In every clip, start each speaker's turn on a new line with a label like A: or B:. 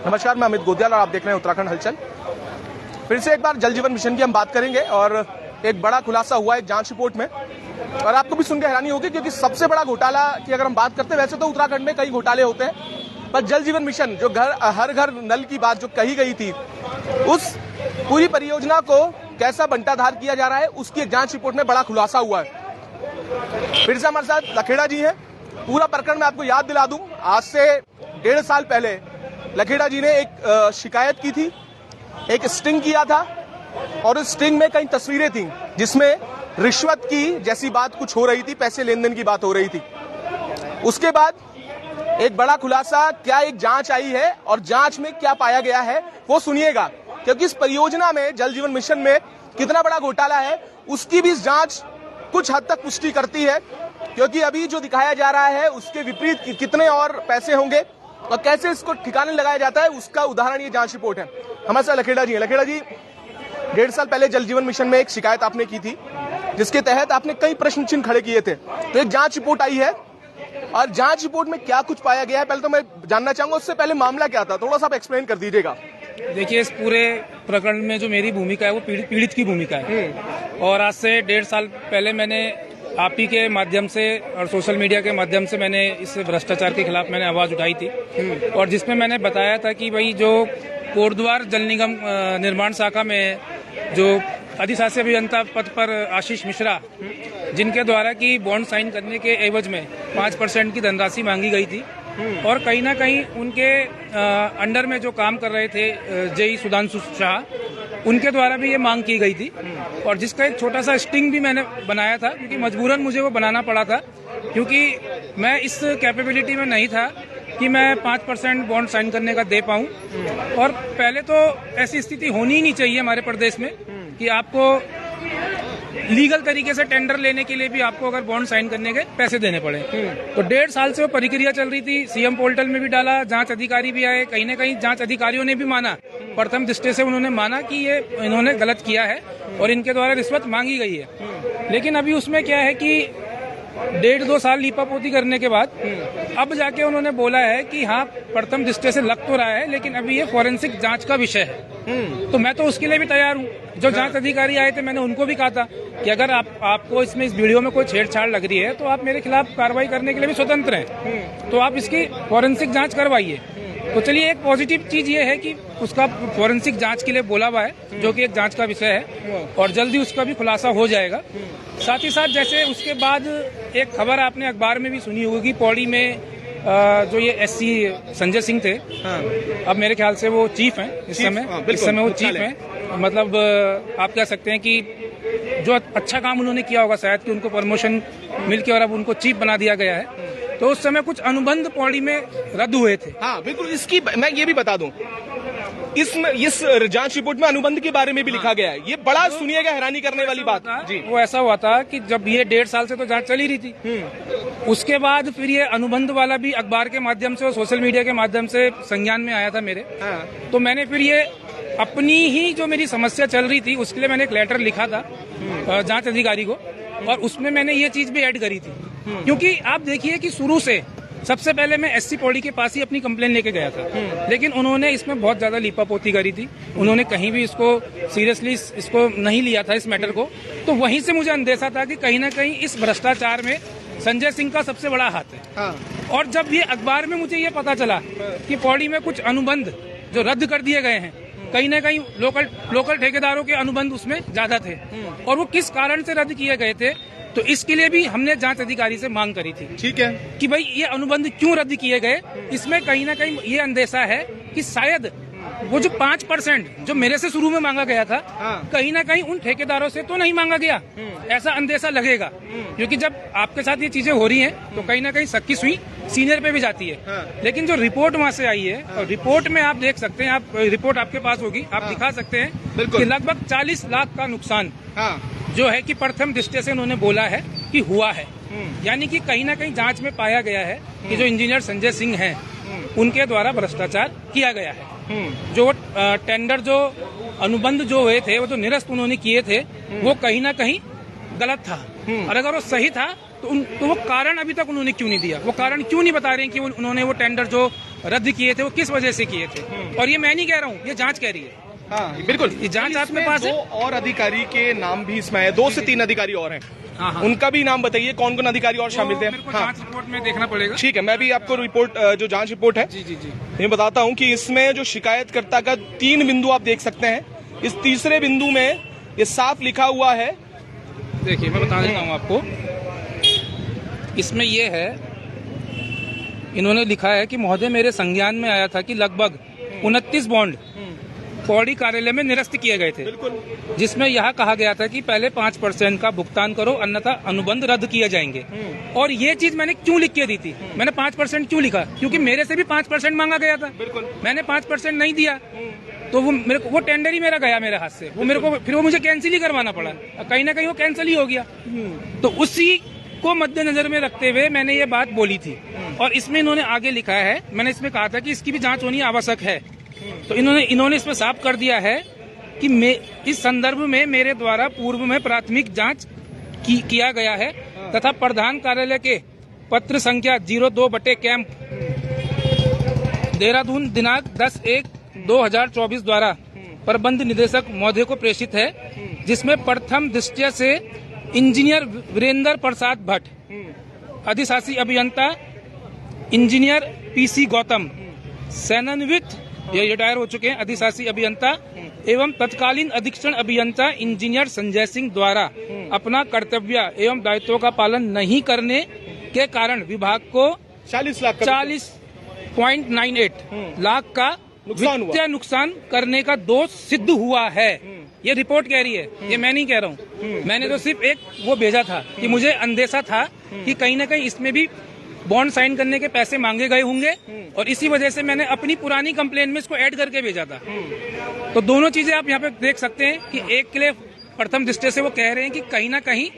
A: नमस्कार, मैं अमित गोदियाल और आप देख रहे हैं उत्तराखंड हलचल। फिर से एक बार जल जीवन मिशन की हम बात करेंगे और एक बड़ा खुलासा हुआ है जांच रिपोर्ट में, और आपको भी सुन के हैरानी होगी क्योंकि सबसे बड़ा घोटाला की अगर हम बात करते हैं, वैसे तो उत्तराखंड में कई घोटाले होते हैं, पर जल जीवन मिशन जो हर घर नल की बात जो कही गई थी, उस पूरी परियोजना को कैसा बंटाधार किया जा रहा है, उसकी एक जांच रिपोर्ट में बड़ा खुलासा हुआ है। फिर से हमारे साथ लखेड़ा जी हैं। पूरा प्रकरण मैं आपको याद दिला दूं, आज से 1.5 साल पहले लखेड़ा जी ने एक शिकायत की थी, एक स्टिंग किया था, और उस स्टिंग में कई तस्वीरें थी जिसमें रिश्वत की जैसी बात कुछ हो रही थी, पैसे लेन देन की बात हो रही थी। उसके बाद एक बड़ा खुलासा, क्या एक जांच आई है और जांच में क्या पाया गया है वो सुनिएगा, क्योंकि इस परियोजना में जल जीवन मिशन में कितना बड़ा घोटाला है उसकी भी जांच कुछ हद तक पुष्टि करती है, क्योंकि अभी जो दिखाया जा रहा है उसके विपरीत कितने और पैसे होंगे और कैसे इसको ठिकाने लगाया जाता है, उसका उदाहरण ये जांच रिपोर्ट है। हमारे साथ लखेड़ा जी हैं। लखेड़ा जी, 1.5 साल पहले जल जीवन मिशन में एक शिकायत आपने की थी जिसके तहत आपने कई प्रश्न चिन्ह खड़े किए थे, तो एक जांच रिपोर्ट आई है और जांच रिपोर्ट में क्या कुछ पाया गया है पहले तो मैं जानना चाहूंगा। उससे पहले मामला क्या था, थोड़ा सा आप एक्सप्लेन कर दीजिएगा।
B: देखिए, इस पूरे प्रकरण में जो मेरी भूमिका है वो पीड़ित की भूमिका है, और आज से 1.5 साल पहले मैंने आप ही के माध्यम से और सोशल मीडिया के माध्यम से मैंने इस भ्रष्टाचार के खिलाफ मैंने आवाज उठाई थी, और जिसमें मैंने बताया था कि भाई जो कोटद्वार जल निगम निर्माण शाखा में जो अधिशासी अभियंता पद पर आशीष मिश्रा, जिनके द्वारा की बॉन्ड साइन करने के एवज में 5% की धनराशि मांगी गई थी, और कहीं ना कहीं उनके अंडर में जो काम कर रहे थे जेई सुधांशु शाह, उनके द्वारा भी ये मांग की गई थी, और जिसका एक छोटा सा स्टिंग भी मैंने बनाया था, क्योंकि मजबूरन मुझे वो बनाना पड़ा था, क्योंकि मैं इस कैपेबिलिटी में नहीं था कि मैं 5% बॉन्ड साइन करने का दे पाऊं। और पहले तो ऐसी स्थिति होनी ही नहीं चाहिए हमारे प्रदेश में कि आपको लीगल तरीके से टेंडर लेने के लिए भी आपको अगर बॉन्ड साइन करने के पैसे देने पड़े। तो 1.5 साल से वो प्रक्रिया चल रही थी, सीएम पोर्टल में भी डाला, जांच अधिकारी भी आए, कहीं ना कहीं जांच अधिकारियों ने भी माना, प्रथम दृष्टि से उन्होंने माना कि ये इन्होंने गलत किया है और इनके द्वारा रिश्वत मांगी गई है। लेकिन अभी उसमें क्या है कि 1.5-2 साल लीपापोती करने के बाद अब जाके उन्होंने बोला है कि हाँ, प्रथम दृष्टि से लग तो रहा है, लेकिन अभी ये फॉरेंसिक जांच का विषय है। तो मैं तो उसके लिए भी तैयार हूँ। जो जांच अधिकारी आए थे, मैंने उनको भी कहा था कि अगर आपको इसमें इस वीडियो में कोई छेड़छाड़ लग रही है तो आप मेरे खिलाफ कार्रवाई करने के लिए भी स्वतंत्र हैं, तो आप इसकी फॉरेंसिक जांच करवाइए। तो चलिए, एक पॉजिटिव चीज ये है कि उसका फॉरेंसिक जांच के लिए बोला हुआ है, जो कि एक जांच का विषय है, और जल्दी उसका भी खुलासा हो जाएगा। साथ ही साथ जैसे उसके बाद एक खबर आपने अखबार में भी सुनी होगी, पौड़ी में जो ये एससी संजय सिंह थे, अब मेरे ख्याल से वो चीफ हैं इस समय वो चीफ हैं। मतलब आप कह सकते हैं कि जो अच्छा काम उन्होंने किया होगा शायद कि उनको प्रमोशन मिलके और अब उनको चीफ बना दिया गया है। तो उस समय कुछ अनुबंध पौड़ी में रद्द हुए थे।
A: हाँ बिल्कुल, इसकी मैं ये भी बता दूं, इस जांच रिपोर्ट में अनुबंध के बारे में भी लिखा गया है। ये बड़ा सुनिएगा हैरानी करने वाली बात
B: जी। वो ऐसा हुआ था कि जब ये 1.5 साल से तो जांच चली रही थी, उसके बाद फिर ये अनुबंध वाला भी अखबार के माध्यम से और सोशल मीडिया के माध्यम से संज्ञान में आया था मेरे। तो मैंने फिर ये अपनी ही जो मेरी समस्या चल रही थी उसके लिए मैंने एक लेटर लिखा था जांच अधिकारी को, और उसमें मैंने ये चीज भी ऐड करी थी, क्योंकि आप देखिए कि शुरू से सबसे पहले मैं एससी पौड़ी के पास ही अपनी कंप्लेन लेके गया था, लेकिन उन्होंने इसमें बहुत ज्यादा लीपापोती करी थी। उन्होंने कहीं भी इसको सीरियसली इसको नहीं लिया था इस मैटर को। तो वहीं से मुझे अंदेशा था कि कहीं ना कहीं इस भ्रष्टाचार में संजय सिंह का सबसे बड़ा हाथ है। और जब ये अखबार में मुझे ये पता चला कि पौड़ी में कुछ अनुबंध जो रद्द कर दिए गए हैं, कहीं ना कहीं लोकल ठेकेदारों के अनुबंध उसमें ज्यादा थे, और वो किस कारण से रद्द किए गए थे, तो इसके लिए भी हमने जांच अधिकारी से मांग करी थी।
A: ठीक है
B: कि भाई ये अनुबंध क्यों रद्द किए गए। इसमें कहीं ना कहीं ये अंदेशा है कि शायद वो जो 5% जो मेरे से शुरू में मांगा गया था, कहीं ना कहीं उन ठेकेदारों से तो नहीं मांगा गया, ऐसा अंदेशा लगेगा। क्योंकि जब आपके साथ ये चीजें हो रही हैं तो कहीं ना कहीं शक की सुई सीनियर पे भी जाती है। लेकिन जो रिपोर्ट वहाँ से आई है, और रिपोर्ट में आप देख सकते हैं, आप रिपोर्ट आपके पास होगी, आप दिखा सकते हैं कि लगभग 40 लाख का नुकसान जो है कि प्रथम दृष्टि से उन्होंने बोला है कि हुआ है। यानी कि कहीं ना कहीं जांच में पाया गया है कि जो इंजीनियर संजय सिंह हैं उनके द्वारा भ्रष्टाचार किया गया है। जो टेंडर जो अनुबंध जो हुए थे, वो जो निरस्त उन्होंने किए थे, वो कहीं ना कहीं गलत था, और अगर वो सही था तो वो कारण अभी तक उन्होंने क्यों नहीं दिया? वो कारण क्यों नहीं बता रहे हैं कि उन्होंने वो टेंडर जो रद्द किए थे वो किस वजह से किए थे? और ये मैं नहीं कह रहा हूँ, ये जांच कह रही है।
A: हाँ बिल्कुल,
B: ये जांच आपके पास है।
A: 2 और अधिकारी के नाम भी इसमें है, 2 से 3 अधिकारी और हैं।
B: हाँ हाँ,
A: उनका भी नाम बताइए, कौन कौन अधिकारी और शामिल थे?
B: मेरे को
A: हाँ
B: जांच रिपोर्ट में देखना पड़ेगा।
A: ठीक है, मैं भी आपको रिपोर्ट जो जांच रिपोर्ट है
B: जी जी जी,
A: ये बताता हूँ कि इसमें जो शिकायतकर्ता का 3 बिंदु आप देख सकते हैं। इस तीसरे बिंदु में ये साफ लिखा हुआ है,
B: देखिए मैं बता देता हूँ आपको। इसमें ये है, इन्होंने लिखा है कि महोदय मेरे संज्ञान में आया था कि लगभग 29 बॉन्ड पौड़ी कार्यालय में निरस्त किए गए थे, जिसमें यह कहा गया था कि पहले 5% का भुगतान करो अन्यथा अनुबंध रद्द किए जाएंगे। और ये चीज मैंने क्यों लिख के दी थी? मैंने 5% क्यों लिखा? क्योंकि मेरे से भी 5% मांगा गया था। मैंने 5% नहीं दिया तो वो मेरे को, वो टेंडर ही मेरा गया मेरे हाथ से। वो मेरे को फिर वो मुझे कैंसिल ही करवाना पड़ा। कहीं ना कहीं वो कैंसिल ही हो गया। तो उसी को मद्देनजर में रखते हुए मैंने ये बात बोली थी। और इसमें इन्होंने आगे लिखा है, मैंने इसमें कहा था कि इसकी भी जांच होनी आवश्यक है। तो इन्होंने इसमें साफ कर दिया है कि इस संदर्भ में मेरे द्वारा पूर्व में प्राथमिक जांच किया गया है तथा प्रधान कार्यालय के पत्र संख्या 02 कैंप देहरादून दिनांक 10/1/2024 द्वारा प्रबंध निदेशक महोदय को प्रेषित है, जिसमें प्रथम दृष्टया से इंजीनियर वीरेंद्र प्रसाद भट्ट, अधिशासी अभियंता इंजीनियर PC गौतम, सेवानिवृत्त ये रिटायर हो चुके हैं अधिशासी अभियंता एवं तत्कालीन अधीक्षण अभियंता इंजीनियर संजय सिंह द्वारा अपना कर्तव्य एवं दायित्वों का पालन नहीं करने के कारण विभाग को 40.98 लाख का वित्तीय नुकसान करने का दोष सिद्ध हुआ है। ये रिपोर्ट कह रही है, ये मैं नहीं कह रहा हूँ। मैंने तो सिर्फ एक वो भेजा था कि मुझे अंदेशा था कि कहीं ना कहीं इसमें भी बॉन्ड साइन करने के पैसे मांगे गए होंगे और इसी वजह से मैंने अपनी पुरानी कंप्लेन में इसको ऐड करके भेजा था। तो दोनों चीजें आप यहाँ पे देख सकते हैं कि एक के लिए प्रथम दृष्टि से वो कह रहे हैं कि कहीं ना कहीं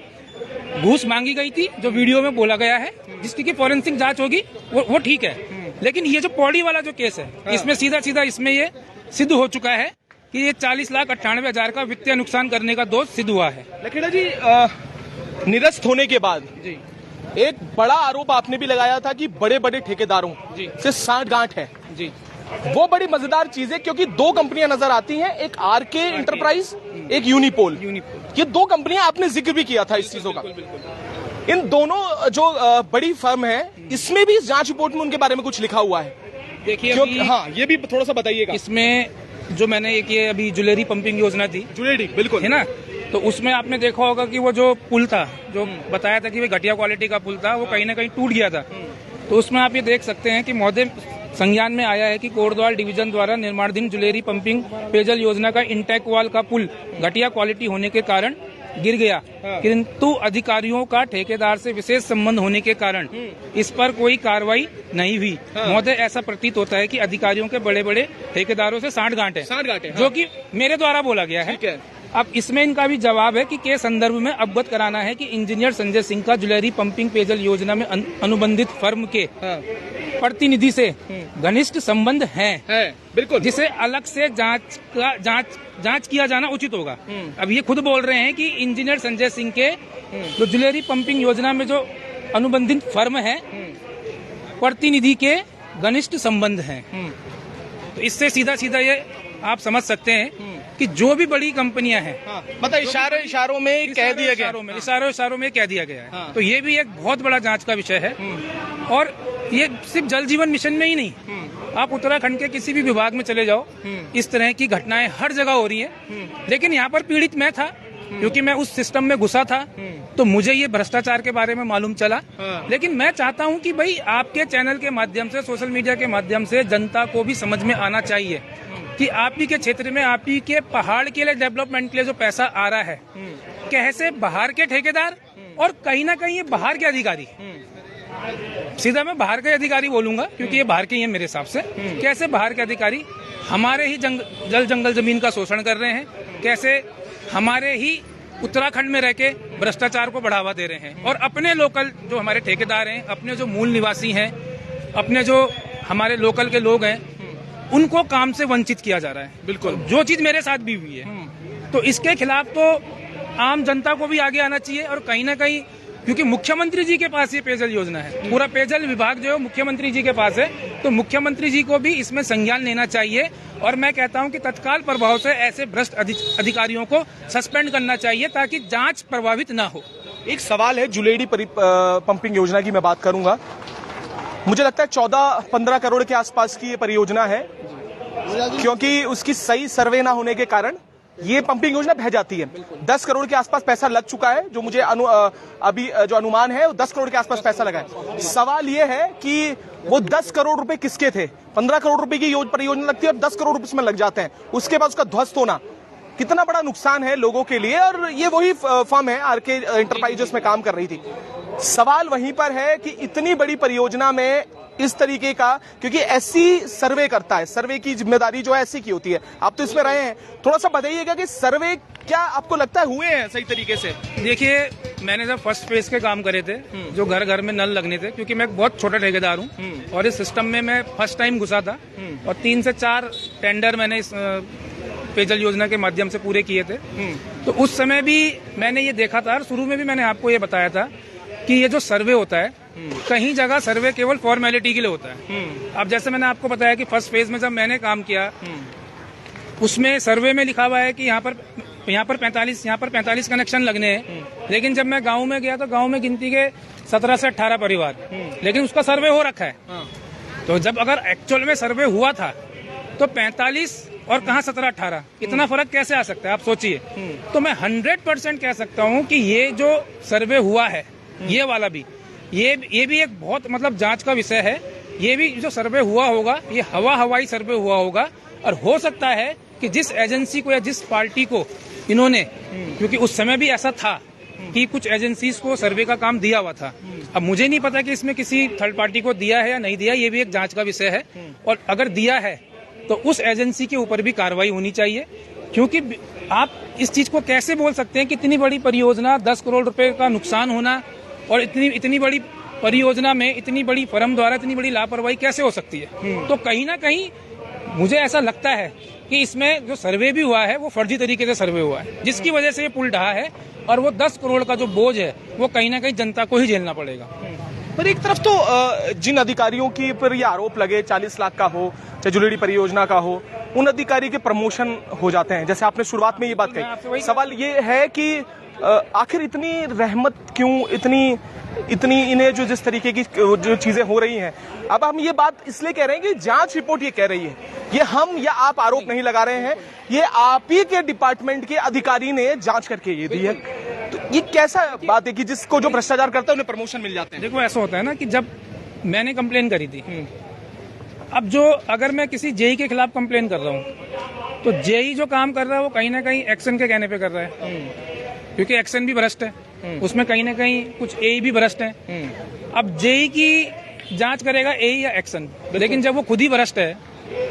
B: घूस मांगी गई थी, जो वीडियो में बोला गया है, जिसकी की फॉरेंसिक जांच होगी वो ठीक है। लेकिन ये जो पौड़ी वाला जो केस है, इसमें सीधा सीधा इसमें ये सिद्ध हो चुका है कि ये 40,98,000 का वित्तीय नुकसान करने का दोष सिद्ध हुआ है।
A: लखेड़ा जी, निरस्त होने के बाद
B: जी
A: एक बड़ा आरोप आपने भी लगाया था कि बड़े बड़े ठेकेदारों से सांठ-गांठ है।
B: जी,
A: वो बड़ी मजेदार चीज है क्योंकि 2 कंपनियां नजर आती हैं, एक आरके इंटरप्राइज, एक यूनिपोल। ये 2 कंपनियां आपने जिक्र भी किया था इस चीजों का। इन दोनों जो बड़ी फर्म है, इसमें भी इस जांच रिपोर्ट में उनके बारे में कुछ लिखा हुआ है।
B: देखिए
A: हाँ, ये भी थोड़ा सा बताइएगा।
B: इसमें जो मैंने एक ये अभी ज्वेलरी पंपिंग योजना थी,
A: ज्वेलरी बिल्कुल
B: है ना, तो उसमें आपने देखा होगा कि वो जो पुल था, जो बताया था कि वो घटिया क्वालिटी का पुल था, वो कहीं ना कहीं टूट गया था। तो उसमें आप ये देख सकते हैं कि महोदय संज्ञान में आया है कि कोटद्वार डिवीजन द्वारा निर्माणाधीन ज्वेलरी पंपिंग पेयजल योजना का इंटेक वाल का पुल घटिया क्वालिटी होने के कारण गिर गया, किंतु अधिकारियों का ठेकेदार से विशेष संबंध होने के कारण इस पर कोई कार्रवाई नहीं हुई। महोदय ऐसा प्रतीत होता है कि अधिकारियों के बड़े बड़े ठेकेदारों से सांठ-गांठ है, जो कि मेरे द्वारा बोला गया है। अब इसमें इनका भी जवाब है कि के संदर्भ में अवगत कराना है कि इंजीनियर संजय सिंह का ज्वेलरी पंपिंग पेयजल योजना में अनुबंधित फर्म के प्रतिनिधि से घनिष्ठ संबंध है,
A: बिल्कुल,
B: जिसे अलग से जांच किया जाना उचित होगा। अब ये खुद बोल रहे हैं कि इंजीनियर संजय सिंह के जो ज्वेलरी पंपिंग योजना में जो अनुबंधित फर्म है, प्रतिनिधि के घनिष्ठ संबंध हैं। तो इससे सीधा सीधा ये आप समझ सकते हैं कि जो भी बड़ी कंपनियां हैं,
A: मतलब इशारों में कह दिया गया,
B: इशारों में कह दिया गया है। तो ये भी एक बहुत बड़ा जांच का विषय है। और ये सिर्फ जल जीवन मिशन में ही नहीं, आप उत्तराखंड के किसी भी विभाग में चले जाओ, इस तरह की घटनाएं हर जगह हो रही हैं। लेकिन यहाँ पर पीड़ित मैं था, क्योंकि मैं उस सिस्टम में घुसा था, तो मुझे ये भ्रष्टाचार के बारे में मालूम चला। लेकिन मैं चाहता हूँ कि भाई आपके चैनल के माध्यम से, सोशल मीडिया के माध्यम से जनता को भी समझ में आना चाहिए कि आप ही के क्षेत्र में, आप ही के पहाड़ के लिए, डेवलपमेंट के लिए जो पैसा आ रहा है, कैसे बाहर के ठेकेदार और कहीं ना कहीं ये बाहर के अधिकारी, सीधा मैं बाहर के अधिकारी बोलूंगा क्योंकि ये बाहर के ही हैं मेरे हिसाब से, कैसे बाहर के अधिकारी हमारे ही जल जंगल जमीन का शोषण कर रहे हैं, कैसे हमारे ही उत्तराखंड में रह के भ्रष्टाचार को बढ़ावा दे रहे हैं और अपने लोकल जो हमारे ठेकेदार हैं, अपने जो मूल निवासी हैं, अपने जो हमारे लोकल के लोग हैं, उनको काम से वंचित किया जा रहा है। बिल्कुल, जो चीज मेरे साथ भी हुई है। तो इसके खिलाफ तो आम जनता को भी आगे आना चाहिए और कहीं ना कहीं क्योंकि मुख्यमंत्री जी के पास ये पेयजल योजना है, पूरा पेयजल विभाग जो है मुख्यमंत्री जी के पास है, तो मुख्यमंत्री जी को भी इसमें संज्ञान लेना चाहिए। और मैं कहता हूं कि तत्काल प्रभाव से ऐसे भ्रष्ट अधिकारियों को सस्पेंड करना चाहिए ताकि जांच प्रभावित ना हो।
A: एक सवाल है, जुलेडी पंपिंग योजना की मैं बात करूंगा। मुझे लगता है 14-15 करोड़ के आसपास की ये परियोजना है, क्योंकि उसकी सही सर्वे ना होने के कारण ये पंपिंग योजना बह जाती है। 10 करोड़ के आसपास पैसा लग चुका है, जो मुझे अभी जो अनुमान है वो 10 करोड़ के आसपास पैसा लगा है। सवाल ये है कि वो 10 करोड़ रुपए किसके थे? 15 करोड़ रुपए की परियोजना लगती है और 10 करोड़ रुपए उसमें लग जाते हैं, उसके बाद उसका ध्वस्त होना कितना बड़ा नुकसान है लोगों के लिए। और ये वही फर्म है आरके एंटरप्राइजेस में काम कर रही थी। सवाल वहीं पर है कि इतनी बड़ी परियोजना में इस तरीके का, क्योंकि ऐसी सर्वे करता है, सर्वे की जिम्मेदारी जो है ऐसी की होती है। आप तो इसमें रहे हैं, थोड़ा सा बताइएगा कि सर्वे क्या आपको लगता है हुए हैं सही तरीके से?
B: देखिए, मैंने जब फर्स्ट फेज के काम करे थे, जो घर घर में नल लगने थे, क्योंकि मैं एक बहुत छोटा ठेकेदार हूँ और इस सिस्टम में मैं फर्स्ट टाइम घुसा था और 3 से 4 टेंडर मैंने इस पेयजल योजना के माध्यम से पूरे किए थे। तो उस समय भी मैंने ये देखा था और शुरू में भी मैंने आपको ये बताया था कि ये जो सर्वे होता है, कहीं जगह सर्वे केवल फॉर्मेलिटी के लिए होता है। अब जैसे मैंने आपको बताया कि फर्स्ट फेज में जब मैंने काम किया, उसमें सर्वे में लिखा हुआ है कि यहाँ पर 45 कनेक्शन लगने हैं, लेकिन जब मैं गांव में गया तो गांव में गिनती के 17 से 18 परिवार, लेकिन उसका सर्वे हो रखा है। तो जब अगर एक्चुअल में सर्वे हुआ था तो 45 और कहाँ 17-18, इतना फर्क कैसे आ सकता है आप सोचिए। तो मैं 100% कह सकता हूँ कि ये जो सर्वे हुआ है, ये वाला भी, ये भी एक बहुत मतलब जांच का विषय है। ये भी जो सर्वे हुआ होगा, ये हवाई सर्वे हुआ होगा और हो सकता है कि जिस एजेंसी को या जिस पार्टी को इन्होंने, क्योंकि उस समय भी ऐसा था कि कुछ एजेंसीज को सर्वे का काम दिया हुआ था। अब मुझे नहीं पता कि इसमें किसी थर्ड पार्टी को दिया है या नहीं दिया, ये भी एक जांच का विषय है। और अगर दिया है तो उस एजेंसी के ऊपर भी कार्रवाई होनी चाहिए, क्योंकि आप इस चीज को कैसे बोल सकते हैं कि इतनी बड़ी परियोजना, 10 करोड़ रुपए का नुकसान होना और इतनी बड़ी परियोजना में इतनी बड़ी फर्म द्वारा इतनी बड़ी लापरवाही कैसे हो सकती है। तो कहीं ना कहीं मुझे ऐसा लगता है कि इसमें जो सर्वे भी हुआ है वो फर्जी तरीके से सर्वे हुआ है, जिसकी वजह से ये पुल ढहा है और वो 10 करोड़ का जो बोझ है वो कहीं ना कहीं जनता को ही झेलना पड़ेगा।
A: पर एक तरफ तो जिन अधिकारियों की पर ये आरोप लगे, 40 लाख का हो चाहे जुलेडी परियोजना का हो, उन अधिकारी के प्रमोशन हो जाते हैं, जैसे आपने शुरुआत में ये बात कही। सवाल ये है कि आखिर इतनी रहमत क्यों, इतनी इन्हें जो जिस तरीके की जो चीजें हो रही हैं। अब हम ये बात इसलिए कह रहे हैं कि जांच रिपोर्ट ये कह रही है, ये हम या आप आरोप नहीं लगा रहे हैं, ये आप ही के डिपार्टमेंट के अधिकारी ने जांच करके ये दी है। तो ये कैसा बात है कि जिसको जो भ्रष्टाचार करता है उन्हें प्रमोशन मिल जाते हैं?
B: देखो, ऐसा होता है ना कि जब मैंने कंप्लेन करी थी, अब जो अगर मैं किसी जेई के खिलाफ कंप्लेन कर रहा हूँ तो जेई जो काम कर रहा है वो कहीं ना कहीं एक्शन के कहने पे कर रहा है, क्योंकि एक्शन भी भ्रष्ट है, उसमें कहीं ना कहीं कुछ एई भी भ्रष्ट है। अब जेई की जांच करेगा एई या एक्शन, लेकिन जब वो खुद ही भ्रष्ट है,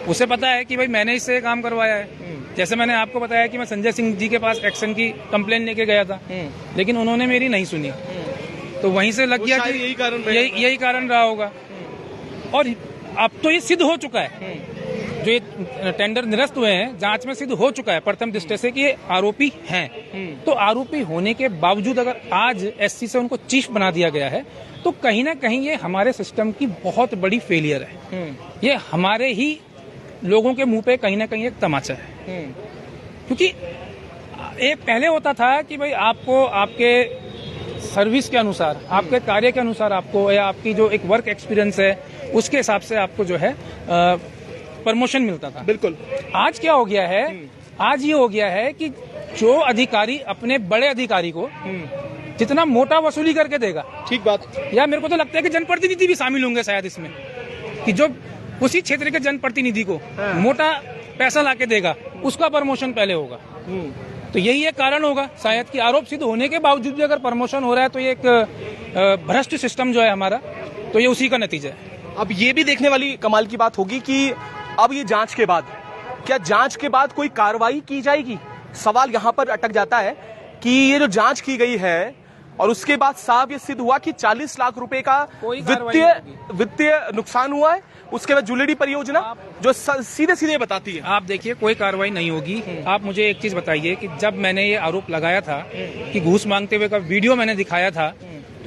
B: उसे पता है कि भाई मैंने इससे काम करवाया है। जैसे मैंने आपको बताया कि मैं संजय सिंह जी के पास एक्शन की कंप्लेन लेके गया था, लेकिन उन्होंने मेरी नहीं सुनी, तो वहीं से लग गया कि यही कारण रहा होगा। और अब तो ये सिद्ध हो चुका है, जो ये टेंडर निरस्त हुए हैं, जांच में सिद्ध हो चुका है प्रथम दृष्टि से कि ये आरोपी हैं। तो आरोपी होने के बावजूद अगर आज एससी से उनको चीफ बना दिया गया है, तो कहीं ना कहीं ये हमारे सिस्टम की बहुत बड़ी फेलियर है। ये हमारे ही लोगों के मुंह पे कहीं ना कहीं एक तमाचा है, क्योंकि एक पहले होता था कि भाई आपको आपके सर्विस के अनुसार, आपके कार्य के अनुसार आपको, या आपकी जो एक वर्क एक्सपीरियंस है उसके हिसाब से आपको जो है प्रमोशन मिलता था।
A: बिल्कुल।
B: आज क्या हो गया है, आज ये हो गया है कि जो अधिकारी अपने बड़े अधिकारी को जितना मोटा वसूली करके देगा,
A: ठीक बात,
B: या मेरे को तो लगता है कि जनप्रतिनिधि भी शामिल होंगे शायद इसमें, कि जो उसी क्षेत्र के जनप्रतिनिधि को मोटा पैसा लाके देगा, उसका प्रमोशन पहले होगा। तो यही एक कारण होगा शायद कि आरोप सिद्ध होने के बावजूद भी अगर प्रमोशन हो रहा है, तो ये एक भ्रष्ट सिस्टम जो है हमारा, तो ये उसी का नतीजा है।
A: अब ये भी देखने वाली कमाल की बात होगी कि अब ये जांच के बाद, क्या जांच के बाद कोई कार्रवाई की जाएगी? सवाल यहाँ पर अटक जाता है कि ये जो जांच की गई है और उसके बाद साहब ये सिद्ध हुआ कि 40 लाख रुपए का वित्तीय नुकसान हुआ है, उसके बाद जुलेडी परियोजना जो सीधे बताती है।
B: आप देखिए, कोई कार्रवाई नहीं होगी। आप मुझे एक चीज बताइए कि जब मैंने ये आरोप लगाया था कि घूस मांगते हुए का वीडियो मैंने दिखाया था,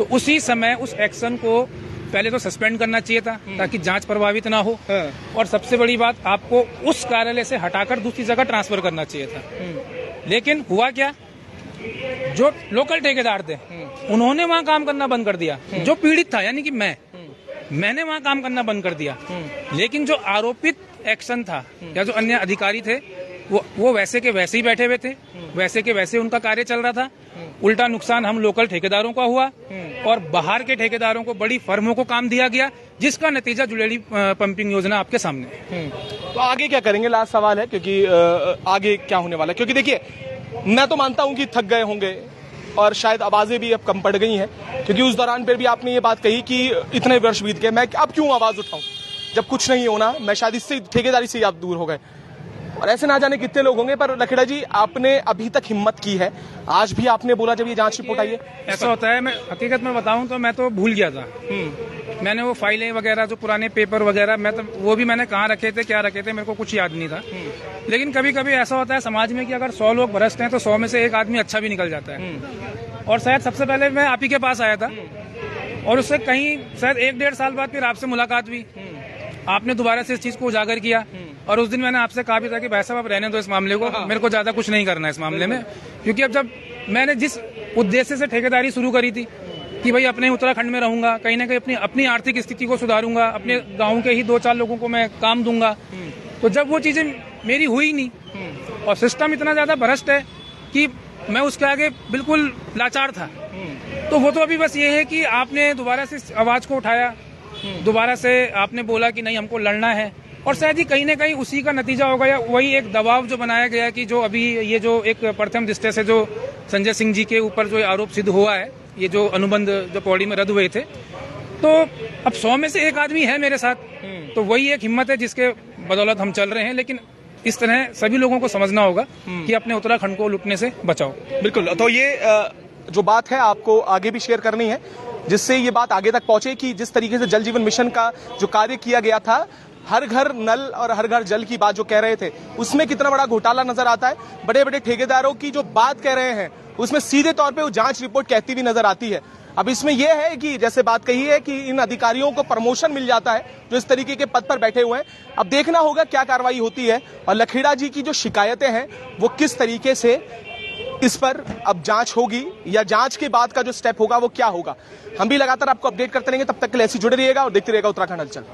B: तो उसी समय उस एक्शन को पहले तो सस्पेंड करना चाहिए था ताकि जांच प्रभावित ना हो, और सबसे बड़ी बात आपको उस कार्यालय से हटाकर दूसरी जगह ट्रांसफर करना चाहिए था। लेकिन हुआ क्या, जो लोकल ठेकेदार थे उन्होंने वहां काम करना बंद कर दिया। जो पीड़ित था यानी कि मैंने वहां काम करना बंद कर दिया, लेकिन जो आरोपित एक्शन था या जो अन्य अधिकारी थे वो वैसे के वैसे ही बैठे हुए थे, वैसे के वैसे उनका कार्य चल रहा था। उल्टा नुकसान हम लोकल ठेकेदारों का हुआ और बाहर के ठेकेदारों को, बड़ी फर्मों को काम दिया गया, जिसका नतीजा जुड़ेली पंपिंग योजना आपके सामने।
A: तो आगे क्या करेंगे, लास्ट सवाल है, क्योंकि आगे क्या होने वाला है? क्योंकि देखिए, मैं तो मानता हूं कि थक गए होंगे और शायद आवाजें भी अब कम पड़ गई हैं, क्योंकि उस दौरान फिर भी आपने ये बात कही कि इतने वर्ष बीत गए, मैं अब क्यों आवाज उठाऊं जब कुछ नहीं होना, मैं शायद इससे ठेकेदारी से आप दूर हो गए, और ऐसे ना जाने कितने लोग होंगे। पर लखेड़ा जी, आपने अभी तक हिम्मत की है, आज भी आपने बोला जब ये जांच रिपोर्ट आई है।
B: ऐसा होता है, मैं हकीकत में बताऊं तो मैं तो भूल गया था। मैंने वो फाइलें वगैरह, जो पुराने पेपर वगैरह, मैं तो वो भी मैंने कहाँ रखे थे, क्या रखे थे, मेरे को कुछ याद नहीं था। लेकिन कभी कभी ऐसा होता है समाज में कि अगर 100 लोग भ्रष्ट हैं तो 100 में से एक आदमी अच्छा भी निकल जाता है। और शायद सबसे पहले मैं आप ही के पास आया था और उससे कहीं शायद 1-1.5 साल बाद फिर आपसे मुलाकात हुई। आपने दोबारा से इस चीज को उजागर किया और उस दिन मैंने आपसे कहा भी था कि भाई साहब आप रहने दो इस मामले को, मेरे को ज्यादा कुछ नहीं करना है इस मामले में। क्योंकि अब जब मैंने जिस उद्देश्य से ठेकेदारी शुरू करी थी कि भाई अपने उत्तराखंड में रहूंगा, कहीं ना कहीं अपनी आर्थिक स्थिति को सुधारूंगा, अपने गाँव के ही 2-4 लोगों को मैं काम दूंगा, तो जब वो चीजें मेरी हुई नहीं और सिस्टम इतना ज्यादा भ्रष्ट है कि मैं उसके आगे बिल्कुल लाचार था, तो वो तो अभी बस ये है कि आपने दोबारा से आवाज को उठाया, दोबारा से आपने बोला कि नहीं हमको लड़ना है, और शायद ही कहीं ना कहीं उसी का नतीजा होगा, या वही एक दबाव जो बनाया गया कि जो अभी ये जो एक प्रथम दृष्टया से जो संजय सिंह जी के ऊपर जो आरोप सिद्ध हुआ है, ये जो अनुबंध जो पौड़ी में रद्द हुए थे, तो अब 100 में से एक आदमी है मेरे साथ, तो वही एक हिम्मत है जिसके बदौलत हम चल रहे हैं। लेकिन इस तरह सभी लोगों को समझना होगा कि अपने उत्तराखंड को लुटने से बचाओ।
A: बिल्कुल, तो ये जो बात है आपको आगे भी शेयर करनी है, जिससे ये बात आगे तक पहुंचे कि जिस तरीके से जल जीवन मिशन का जो कार्य किया गया था, हर घर नल और हर घर जल की बात जो कह रहे थे, उसमें कितना बड़ा घोटाला नजर आता है। बड़े बड़े ठेकेदारों की जो बात कह रहे हैं उसमें सीधे तौर पे वो जांच रिपोर्ट कहती हुई नजर आती है। अब इसमें यह है कि जैसे बात कही है कि इन अधिकारियों को प्रमोशन मिल जाता है जो इस तरीके के पद पर बैठे हुए हैं। अब देखना होगा क्या कार्रवाई होती है और लखेड़ा जी की जो शिकायतें हैं वो किस तरीके से इस पर अब जांच होगी, या जांच के बाद का जो स्टेप होगा वो क्या होगा। हम भी लगातार आपको अपडेट करते रहेंगे, तब तक के लिए ऐसे जुड़े रहिएगा और देखते रहिएगा उत्तराखंड हलचल।